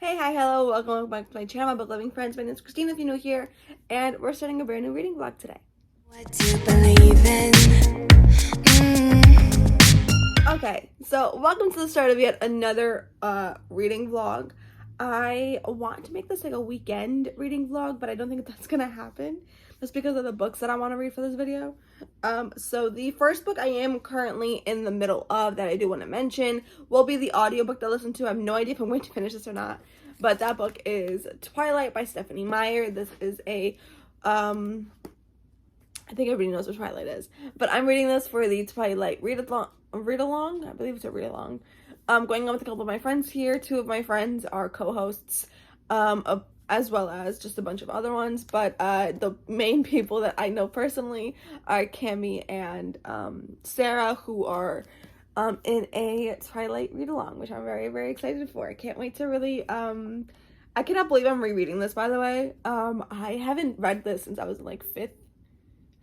Hey, hi, hello, welcome back to my channel, my book loving friends. My name is Christina if you're new here, and we're starting a brand new reading vlog today. What do you believe in? Okay, so welcome to the start of yet another reading vlog. I want to make this like a weekend reading vlog, but I don't think that's gonna happen just because of the books that I want to read for this video. So the first book I am currently in the middle of that I do want to mention will be the audiobook that I listen to. I have no idea if I'm going to finish this or not, but that book is Twilight by Stephanie Meyer. This is a I think everybody knows what Twilight is, but I'm reading this for the Twilight read along. I believe it's a read along. Going on with a couple of my friends here. Two of my friends are co-hosts, as well as just a bunch of other ones. But the main people that I know personally are Cami and Sarah, who are in a Twilight read along, which I'm very, very excited for. I can't wait to really. I cannot believe I'm rereading this. By the way, I haven't read this since I was in like I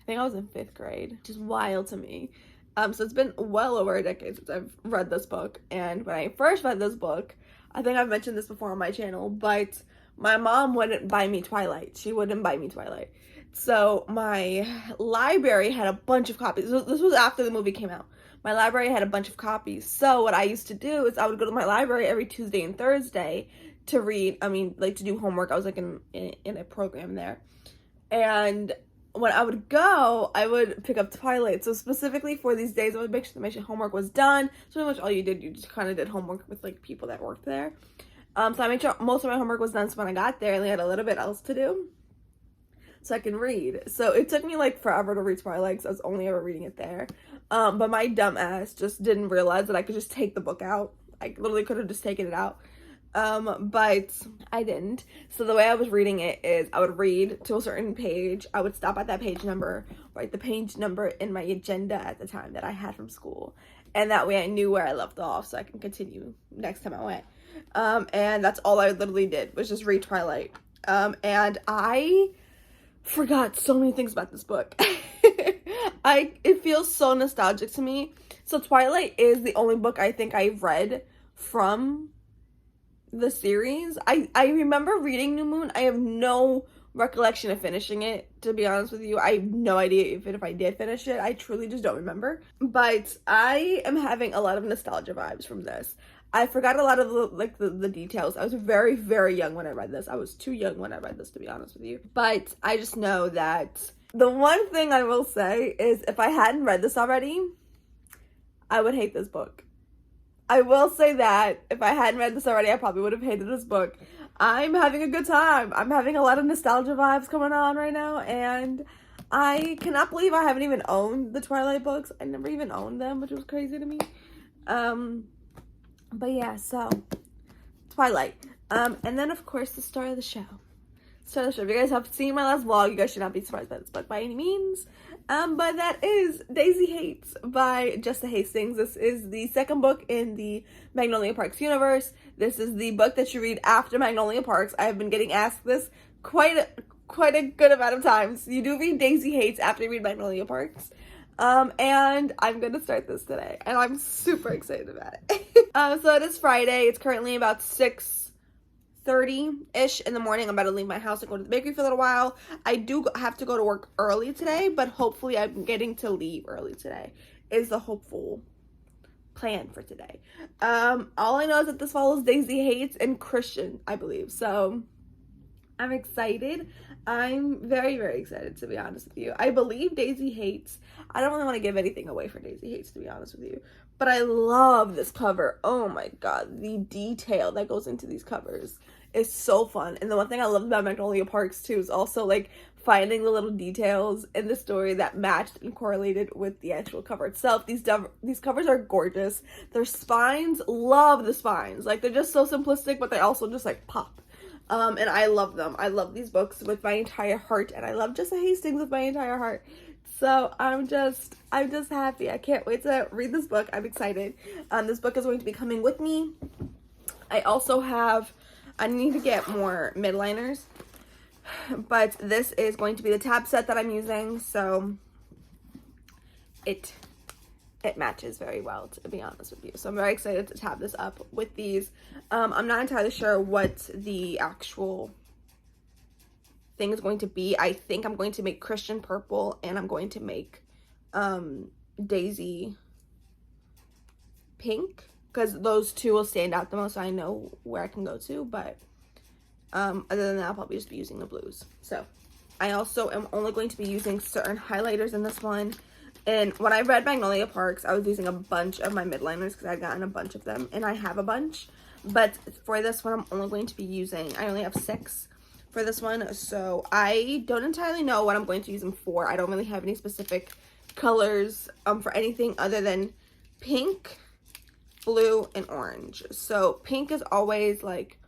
think I was in 5th grade, which is wild to me. So it's been well over a decade since I've read this book. And when I first read this book, I think I've mentioned this before on my channel, but my mom wouldn't buy me Twilight. She wouldn't buy me Twilight. So my library had a bunch of copies. This was after the movie came out. My library had a bunch of copies. So what I used to do is I would go to my library every Tuesday and Thursday to read. To do homework. I was like in a program there. And when I would go, I would pick up Twilight. So specifically for these days, I would make sure that my homework was done. So pretty much all you just kind of did homework with like people that worked there. So I made sure most of my homework was done. So when I got there, I only had a little bit else to do, so I can read. So it took me like forever to read Twilight, because I was only ever reading it there. But my dumb ass just didn't realize that I could just take the book out. I literally could have just taken it out. But I didn't. So the way I was reading it is I would read to a certain page. I would stop at that page number, write the page number in my agenda at the time that I had from school. And that way I knew where I left off so I can continue next time I went. And that's all I literally did, was just read Twilight. And I forgot so many things about this book. It feels so nostalgic to me. So Twilight is the only book I think I've read from the series. I remember reading New Moon. I have no recollection of finishing it, to be honest with you. I have no idea if I did finish it. I truly just don't remember. But I am having a lot of nostalgia vibes from this. I forgot a lot of the details. I was very, very young when I read this. I was too young when I read this, to be honest with you. But I just know that the one thing I will say is if I hadn't read this already, I would hate this book. I will say that if I hadn't read this already, I probably would have hated this book. I'm having a good time. I'm having a lot of nostalgia vibes coming on right now, and I cannot believe I haven't even owned the Twilight books. I never even owned them, which was crazy to me. But yeah, so Twilight. And then of course the start of the show. If you guys have seen my last vlog, you guys should not be surprised by this book by any means. But that is Daisy Haites by Daisy Haites. This is the second book in the Magnolia Parks universe. This is the book that you read after Magnolia Parks. I have been getting asked this quite a good amount of times. You do read Daisy Haites after you read Magnolia Parks. And I'm gonna start this today, and I'm super excited about it. So it is Friday. It's currently about 6:30-ish in the morning. I'm about to leave my house and go to the bakery for a little while. I do have to go to work early today, but hopefully I'm getting to leave early today is the hopeful plan for today. All I know is that this follows Daisy Haites and Christian, I believe. So I'm excited. I'm very, very excited, to be honest with you. I believe Daisy Haites. I don't really want to give anything away for Daisy Haites, to be honest with you. But I love this cover. Oh my god. The detail that goes into these covers is so fun. And the one thing I love about Magnolia Parks, too, is also, like, finding the little details in the story that matched and correlated with the actual cover itself. These covers are gorgeous. Their spines, love the spines. Like, they're just so simplistic, but they also just, like, pop. And I love them. I love these books with my entire heart, and I love Daisy Haites with my entire heart. So I'm just happy. I can't wait to read this book. I'm excited. This book is going to be coming with me. I need to get more midliners, but this is going to be the tab set that I'm using. So it it matches very well, to be honest with you. So I'm very excited to tab this up with these. I'm not entirely sure what the actual thing is going to be. I think I'm going to make Christian purple, and I'm going to make Daisy pink, because those two will stand out the most, so I know where I can go to. But other than that, I'll probably just be using the blues. So I also am only going to be using certain highlighters in this one. And when I read Magnolia Parks, I was using a bunch of my midliners because I'd gotten a bunch of them, and I have a bunch. But for this one, I'm only going to be using, I only have 6 for this one, so I don't entirely know what I'm going to use them for. I don't really have any specific colors for anything other than pink, blue, and orange. So pink is always like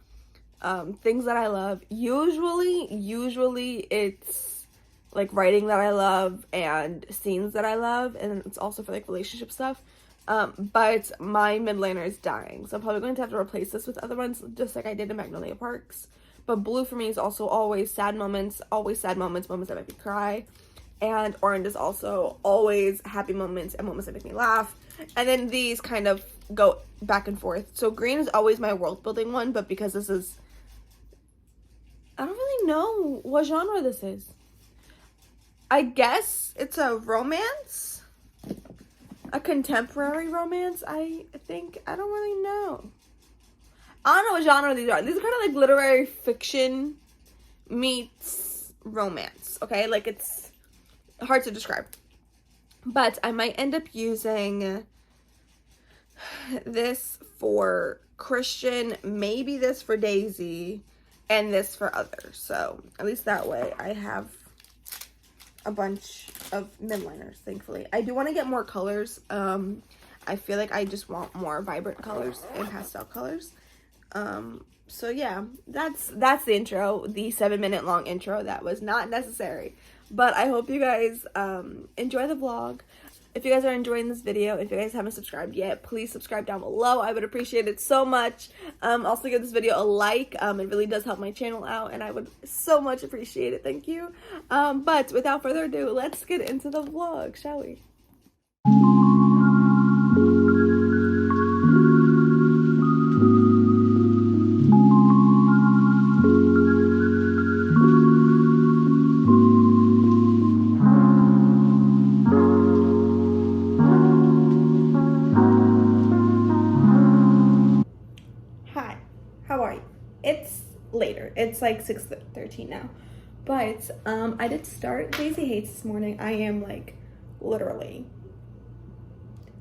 things that I love. Usually it's like writing that I love and scenes that I love, and it's also for like relationship stuff. But my midliner is dying, so I'm probably going to have to replace this with other ones, just like I did in Magnolia Parks. But blue for me is also always sad moments, moments that make me cry. And orange is also always happy moments and moments that make me laugh. And then these kind of go back and forth. So green is always my world building one, but because this is, I don't really know what genre this is. I guess it's a romance, a contemporary romance, I think. I don't really know. I don't know what genre these are. These are kind of like literary fiction meets romance, okay? Like, it's hard to describe. But I might end up using this for Christian, maybe this for Daisy, and this for others. So at least that way I have a bunch of midliners, thankfully. I do want to get more colors. I feel like I just want more vibrant colors and pastel colors. So yeah, that's the intro, the 7-minute long intro that was not necessary. But I hope you guys enjoy the vlog. If you guys are enjoying this video, if you guys haven't subscribed yet, please subscribe down below. I would appreciate it so much. Also give this video a like. It really does help my channel out, and I would so much appreciate it. Thank you. But without further ado, let's get into the vlog, shall we? Later, it's like 6:13 now, but I did start Daisy Haites this morning. I am like literally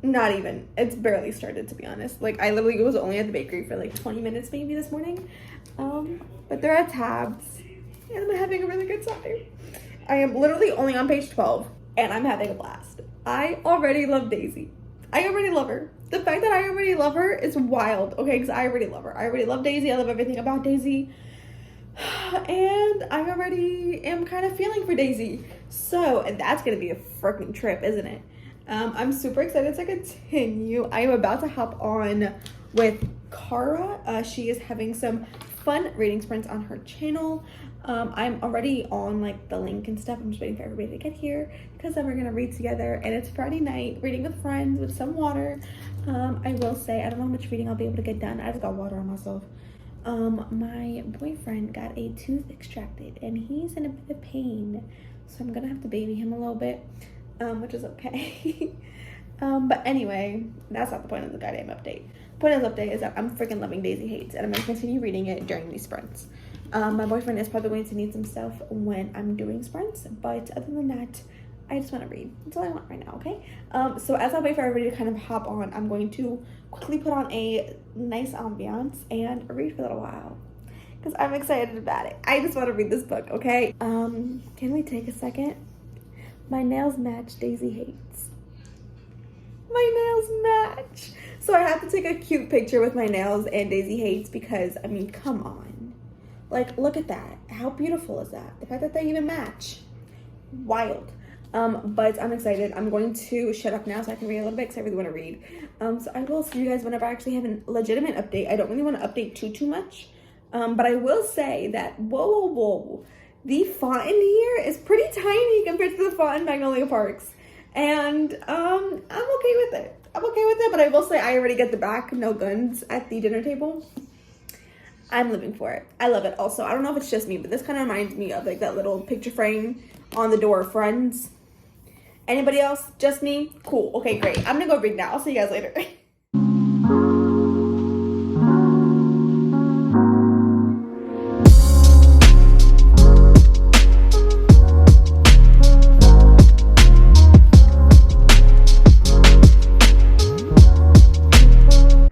not even, it's barely started, to be honest. Like, I literally was only at the bakery for like 20 minutes maybe this morning, but they're at tabs and I'm having a really good time. I am literally only on page 12 and I'm having a blast. I already love Daisy. I already love her. The fact that I already love her is wild, okay? Because I already love her. I already love Daisy. I love everything about Daisy. And I already am kind of feeling for Daisy. So, and that's going to be a freaking trip, isn't it? I'm super excited to continue. I am about to hop on with Cara. She is having some fun reading sprints on her channel. I'm already on like the link and stuff. I'm just waiting for everybody to get here because then we're gonna read together, and it's Friday night, reading with friends with some water. I will say I don't know how much reading I'll be able to get done. I just got water on myself. My boyfriend got a tooth extracted and he's in a bit of pain, so I'm gonna have to baby him a little bit, which is okay. But anyway, that's not the point of the goddamn update. The point of the update is that I'm freaking loving Daisy Haites, and I'm gonna continue reading it during these sprints. My boyfriend is probably going to need some stuff when I'm doing sprints, but other than that, I just want to read. That's all I want right now, okay? So as I wait for everybody to kind of hop on, I'm going to quickly put on a nice ambiance and read for a little while because I'm excited about it. I just want to read this book, okay? Can we take a second? My nails match Daisy Haites. My nails match. So I have to take a cute picture with my nails and Daisy Haites because, I mean, come on. Like, look at that. How beautiful is that? The fact that they even match. Wild. But I'm excited. I'm going to shut up now so I can read a little bit because I really want to read. So I will see you guys whenever I actually have a legitimate update. I don't really want to update too much. But I will say that, whoa. The font in here is pretty tiny compared to the font in Magnolia Parks. And I'm okay with it. I'm okay with it, but I will say I already get the back, no guns at the dinner table. I'm living for it. I love it. Also, I don't know if it's just me, but this kind of reminds me of like that little picture frame on the door of Friends. Anybody else? Just me? Cool. Okay, great. I'm gonna go read now. I'll see you guys later.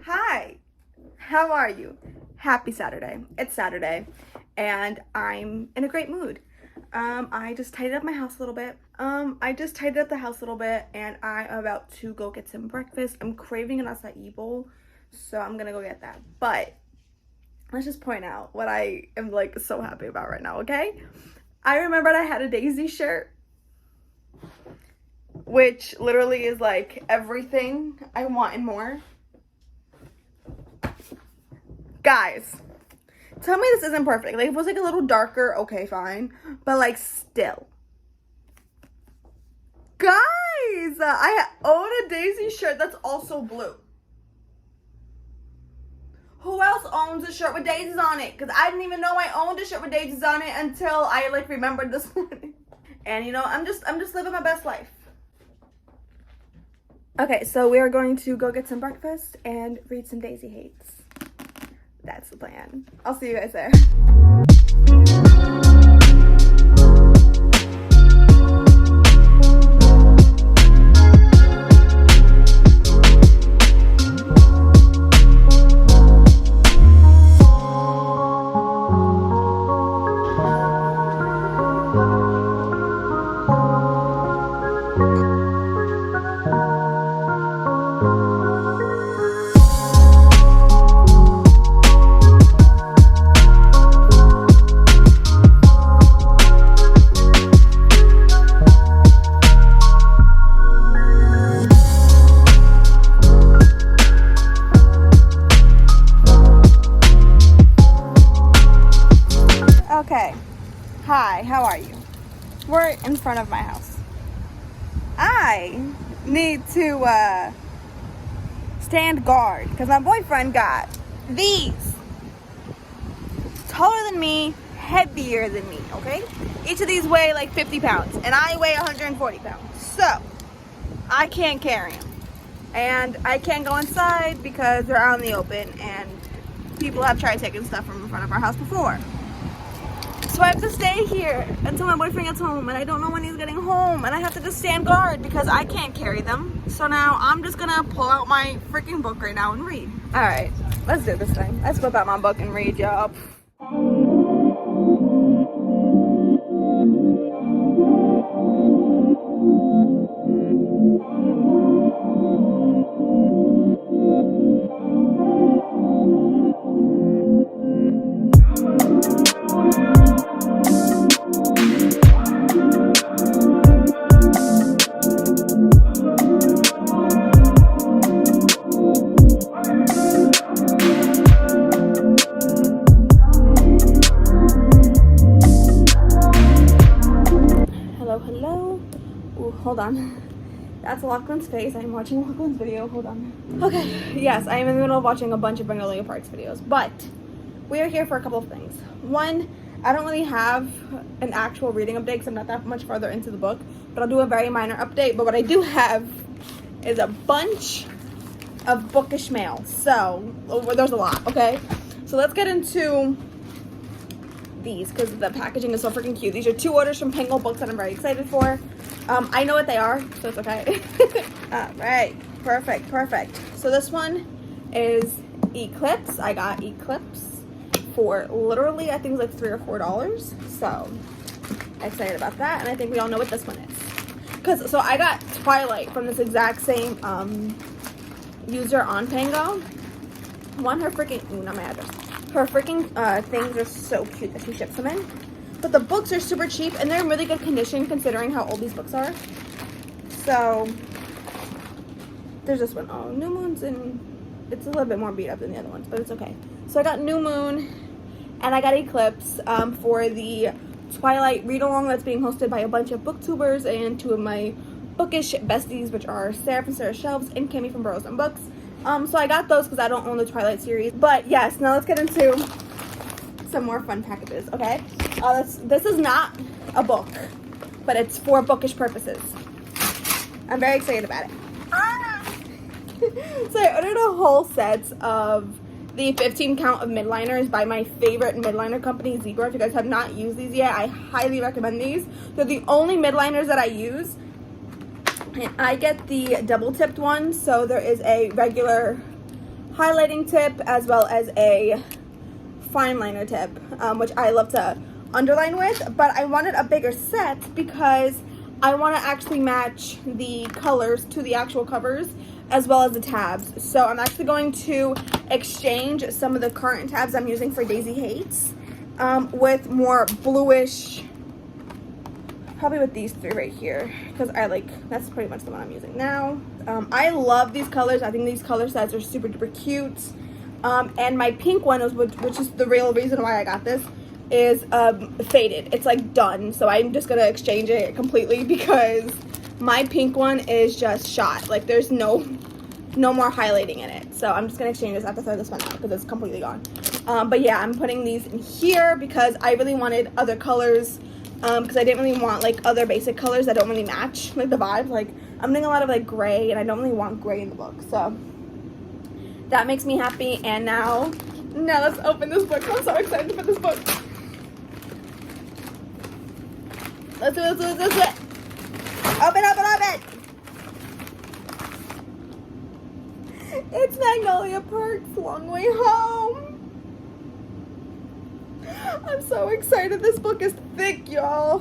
Hi. How are you? Happy Saturday. It's Saturday and I'm in a great mood. I just tidied up my house a little bit. And I'm about to go get some breakfast. I'm craving an acai bowl, so I'm gonna go get that. But let's just point out what I am like so happy about right now, okay? I remembered I had a Daisy shirt, which literally is like everything I want and more. Guys, tell me this isn't perfect. Like, if it was like a little darker, okay, fine. But like, still. Guys, I own a Daisy shirt that's also blue. Who else owns a shirt with daisies on it? Because I didn't even know I owned a shirt with daisies on it until I like remembered this morning. And you know, I'm just living my best life. Okay, so we are going to go get some breakfast and read some Daisy Haites. That's the plan. I'll see you guys there. Okay, hi, how are you? We're in front of my house. I need to stand guard because my boyfriend got these. Taller than me, heavier than me, okay? Each of these weigh like 50 pounds and I weigh 140 pounds. So, I can't carry them. And I can't go inside because they're out in the open and people have tried taking stuff from in front of our house before. So I have to stay here until my boyfriend gets home, and I don't know when he's getting home, and I have to just stand guard because I can't carry them. So now I'm just gonna pull out my freaking book right now and read. All right, let's do this thing. Let's whip out my book and read, y'all. Hello. Ooh, hold on. That's Lachlan's face. I'm watching Lachlan's video. Hold on. Okay, yes, I am in the middle of watching a bunch of Magnolia Parks videos, but we are here for a couple of things. One, I don't really have an actual reading update because I'm not that much farther into the book, but I'll do a very minor update. But what I do have is a bunch of Bookish mail. So, there's a lot, okay? So let's get into these because the packaging is so freaking cute. These are 2 orders from Penguin Books that I'm very excited for. I know what they are, so it's okay. All right, perfect. So this one is Eclipse. I got Eclipse for literally, I think it was like $3 or $4. So excited about that, and I think we all know what this one is. So I got Twilight from this exact same user on Pango. Her freaking, not my address. Her freaking things are so cute that she ships them in. But the books are super cheap and they're in really good condition considering how old these books are. So there's this one. Oh, New Moon's in, it's a little bit more beat up than the other ones, but it's okay. So I got New Moon and I got Eclipse for the Twilight read along that's being hosted by a bunch of booktubers and 2 of my Bookish besties, which are Sarah from Sarah's Shelves and Kimmy from Burrows and Books. So I got those because I don't own the Twilight series. But yes, now let's get into some more fun packages, okay? This is not a book, but it's for bookish purposes. I'm very excited about it. So I ordered a whole set of the 15 count of midliners by my favorite midliner company, Zebra. If you guys have not used these yet, I highly recommend these. They're the only midliners that I use. And I get the double tipped one, so there is a regular highlighting tip as well as a fine liner tip, which I love to underline with. But I wanted a bigger set because I want to actually match the colors to the actual covers as well as the tabs. So I'm actually going to exchange some of the current tabs I'm using for Daisy Haites with more bluish, probably with these three right here, because that's pretty much the one I'm using now. I love these colors. I think these color sets are super duper cute. And my pink one, which is the real reason why I got this, is faded. It's like done. So I'm just gonna exchange it completely because my pink one is just shot. Like there's no more highlighting in it. So I'm just gonna exchange this. I have to throw this one out because it's completely gone. But yeah, I'm putting these in here because I really wanted other colors. Because I didn't really want like other basic colors that don't really match like the vibes. Like I'm doing a lot of like gray, and I don't really want gray in the book. So that makes me happy. And now let's open this book. I'm so excited for this book. Let's do it. Open. It's Magnolia Park's Long Way Home. I'm so excited. This book is thick, y'all.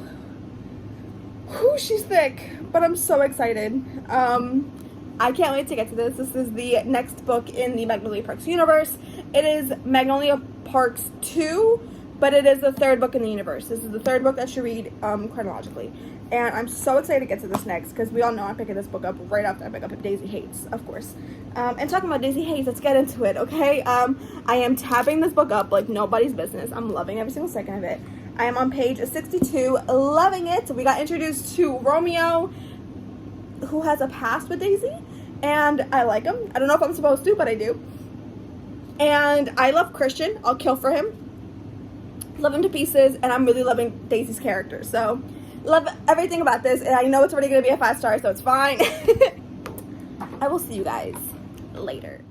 Whew, she's thick, but I'm so excited. I can't wait to get to this. This is the next book in the Magnolia Parks universe. It is Magnolia Parks 2, but it is the third book in the universe. This is the third book that you read chronologically. And I'm so excited to get to this next because we all know I'm picking this book up right after I pick up Daisy Haites, of course. And talking about Daisy Haites, let's get into it, okay? I am tapping this book up like nobody's business. I'm loving every single second of it. I am on page 62, loving it. We got introduced to Romeo, who has a past with Daisy, and I like him. I don't know if I'm supposed to, but I do. And I love Christian. I'll kill for him. Love him to pieces, and I'm really loving Daisy's character. So, love everything about this, and I know it's already going to be a 5-star, so it's fine. I will see you guys later.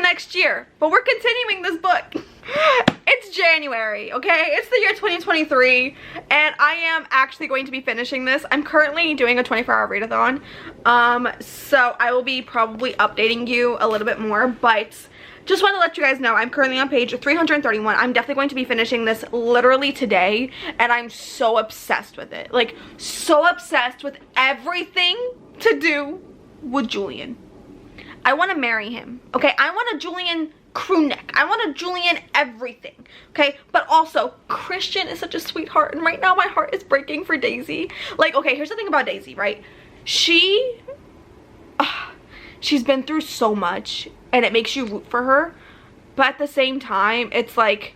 next year, but we're continuing this book. It's January, okay? It's the year 2023, and I am actually going to be finishing this. I'm currently doing a 24-hour readathon, so I will be probably updating you a little bit more, but just want to let you guys know I'm currently on page 331. I'm definitely going to be finishing this literally today, and I'm so obsessed with it. Like, so obsessed with everything to do with Julian. I want to marry him, okay? I want a Julian crew neck. I want a Julian everything, okay? But also, Christian is such a sweetheart, and right now my heart is breaking for Daisy. Like, okay, here's the thing about Daisy, right? She's been through so much, and it makes you root for her, but at the same time, it's like,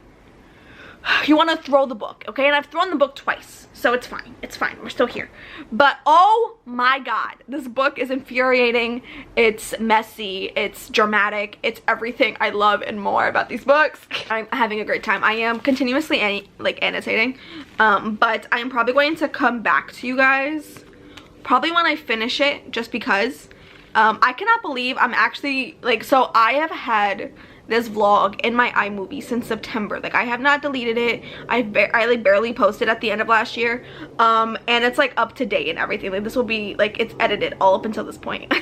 you want to throw the book, okay? And I've thrown the book twice, so it's fine. It's fine. We're still here. But oh my god, this book is infuriating. It's messy. It's dramatic. It's everything I love and more about these books. I'm having a great time. I am continuously annotating, but I am probably going to come back to you guys probably when I finish it, just because I cannot believe I'm actually, like, so I have had this vlog in my iMovie since September. Like, I have not deleted it. I like barely posted at the end of last year, and it's like up to date and everything. Like, this will be like, it's edited all up until this point.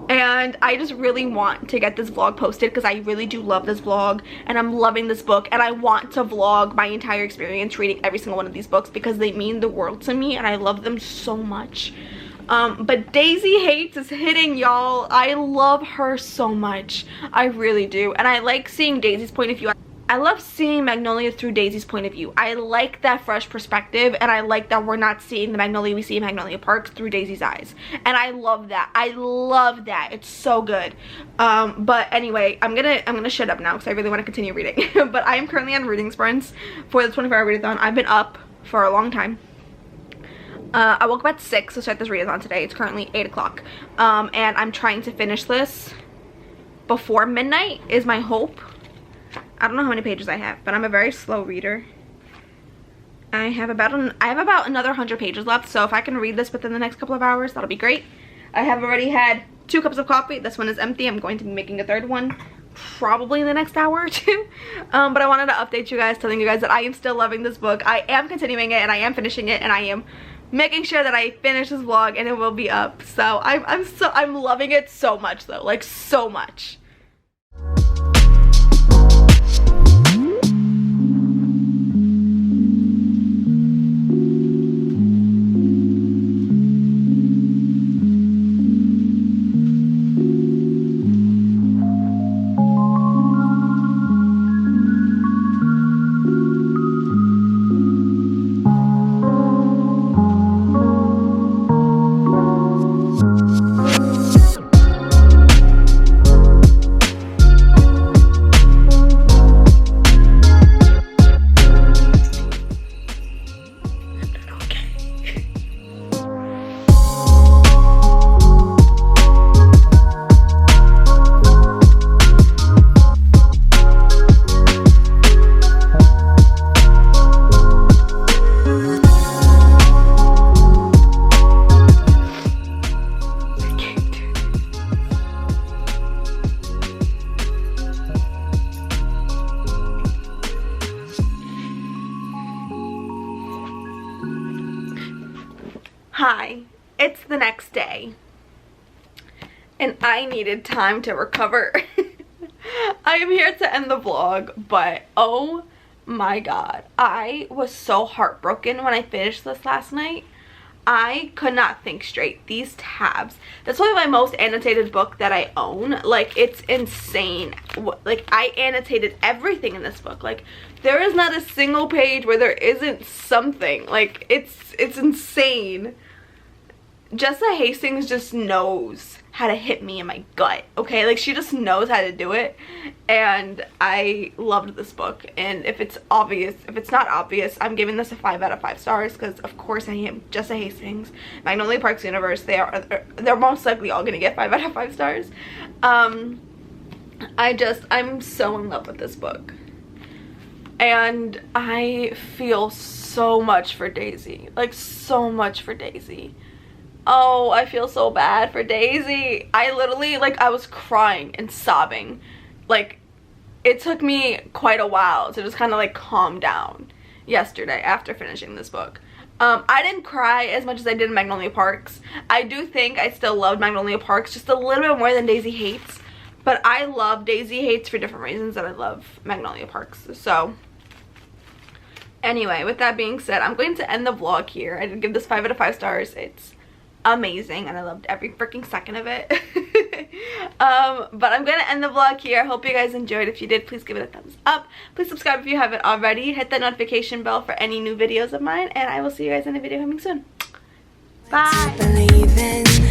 And I just really want to get this vlog posted because I really do love this vlog, and I'm loving this book, and I want to vlog my entire experience reading every single one of these books because they mean the world to me and I love them so much. But Daisy Haites is hitting, y'all. I love her so much. I really do. And I like seeing Daisy's point of view. I love seeing Magnolia through Daisy's point of view. I like that fresh perspective, and I like that we're not seeing the Magnolia we see in Magnolia Park through Daisy's eyes. And I love that. I love that. It's so good. But anyway, I'm gonna shut up now because I really want to continue reading. But I am currently on reading sprints for the 24-hour readathon. I've been up for a long time. I woke up at 6 to start this readathon today. It's currently 8 o'clock. And I'm trying to finish this before midnight is my hope. I don't know how many pages I have, but I'm a very slow reader. I have about another 100 pages left, so if I can read this within the next couple of hours, that'll be great. I have already had 2 cups of coffee. This one is empty. I'm going to be making a third one probably in the next hour or two. But I wanted to update you guys, telling you guys that I am still loving this book. I am continuing it, and I am finishing it, and I am making sure that I finish this vlog and it will be up. So I'm loving it so much though, like so much. Hi, it's the next day, and I needed time to recover. I am here to end the vlog, but oh my god, I was so heartbroken when I finished this last night. I could not think straight. These tabs, that's probably my most annotated book that I own. Like, it's insane. Like, I annotated everything in this book. Like, there is not a single page where there isn't something. Like, it's insane. Jessa Hastings just knows how to hit me in my gut, okay? Like, she just knows how to do it, and I loved this book. And if it's obvious, if it's not obvious, I'm giving this a 5 out of 5 stars because of course I am. Jessa Hastings, Magnolia Park's universe, they're most likely all gonna get 5 out of 5 stars. I'm so in love with this book, and I feel so much for Daisy, like so much for Daisy. Oh, I feel so bad for Daisy. I literally, like, I was crying and sobbing like, it took me quite a while to just kind of like calm down yesterday after finishing this book. I didn't cry as much as I did in Magnolia Parks. I do think I still loved Magnolia Parks just a little bit more than Daisy Haites, but I love Daisy Haites for different reasons that I love Magnolia Parks. So anyway, with that being said, I'm going to end the vlog here. I did give this 5 out of 5 stars. It's amazing and I loved every freaking second of it. But I'm gonna end the vlog here. I hope you guys enjoyed. If you did, please give it a thumbs up. Please subscribe if you haven't already. Hit that notification bell for any new videos of mine, and I will see you guys in a video coming soon. Bye.